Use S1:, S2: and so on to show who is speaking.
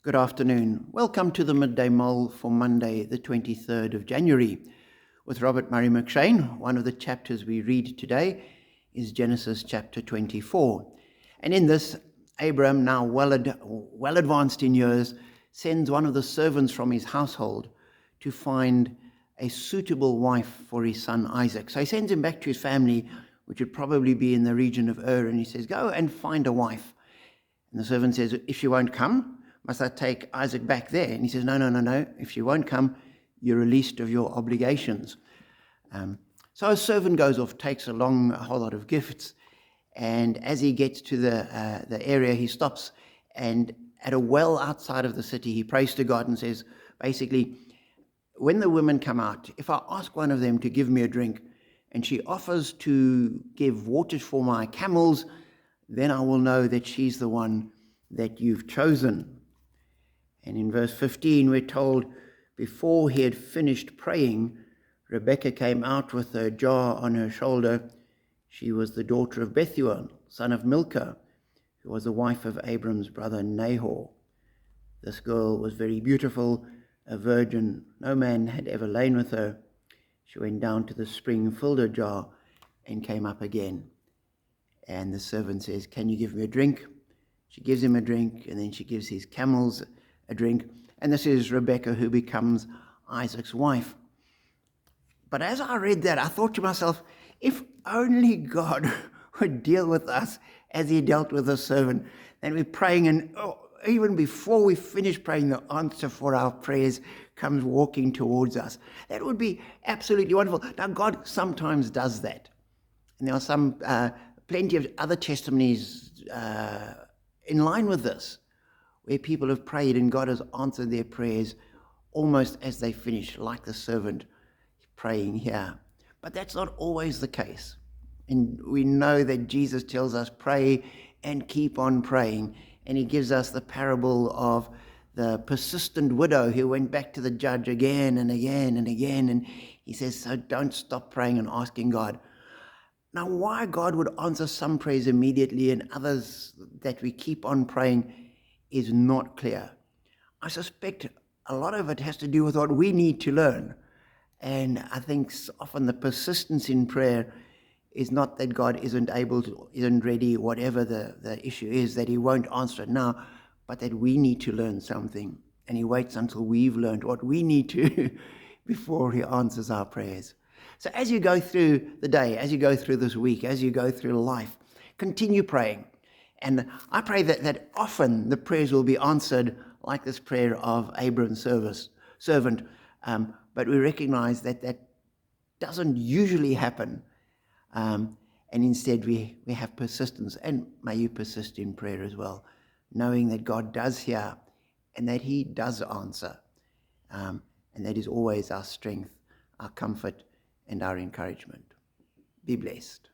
S1: Good afternoon. Welcome to the Midday Mull for Monday, the 23rd of January. With Robert Murray McShane, one of the chapters we read today is Genesis chapter 24. And in this, Abram, now well advanced in years, sends one of the servants from his household to find a suitable wife for his son Isaac. So he sends him back to his family, which would probably be in the region of Ur, and he says, go and find a wife. And the servant says, if she won't come, must I take Isaac back there? And he says, no. If she won't come, you're released of your obligations. So a servant goes off, takes along a whole lot of gifts. And as he gets to the area, he stops. And at a well outside of the city, he prays to God and says, basically, when the women come out, if I ask one of them to give me a drink, and she offers to give water for my camels, then I will know that she's the one that you've chosen. And in verse 15, we're told, before he had finished praying, Rebekah came out with a jar on her shoulder. She was the daughter of Bethuel, son of Milcah, who was the wife of Abram's brother Nahor. This girl was very beautiful, a virgin. No man had ever lain with her. She went down to the spring, filled her jar, and came up again. And the servant says, can you give me a drink? She gives him a drink, and then she gives his camels a drink. And this is Rebekah, who becomes Isaac's wife. But as I read that, I thought to myself, if only God would deal with us as he dealt with the servant. And we're praying, and even before we finish praying, the answer for our prayers comes walking towards us. That would be absolutely wonderful. Now, God sometimes does that. And there are some plenty of other testimonies in line with this, where people have prayed and God has answered their prayers almost as they finish, like the servant praying here. But that's not always the case. And we know that Jesus tells us, pray and keep on praying. And he gives us the parable of the persistent widow who went back to the judge again and again and again. And he says, so don't stop praying and asking God. Now, why God would answer some prayers immediately and others that we keep on praying is not clear. I suspect a lot of it has to do with what we need to learn. And I think often the persistence in prayer is not that God isn't ready, whatever the issue is, that he won't answer it now, but that we need to learn something. And he waits until we've learned what we need to before he answers our prayers. So as you go through the day, as you go through this week, as you go through life, continue praying. And I pray that often the prayers will be answered like this prayer of Abram's servant. But we recognize that that doesn't usually happen. And instead we have persistence. And may you persist in prayer as well, knowing that God does hear and that he does answer. And that is always our strength, our comfort, and our encouragement. Be blessed.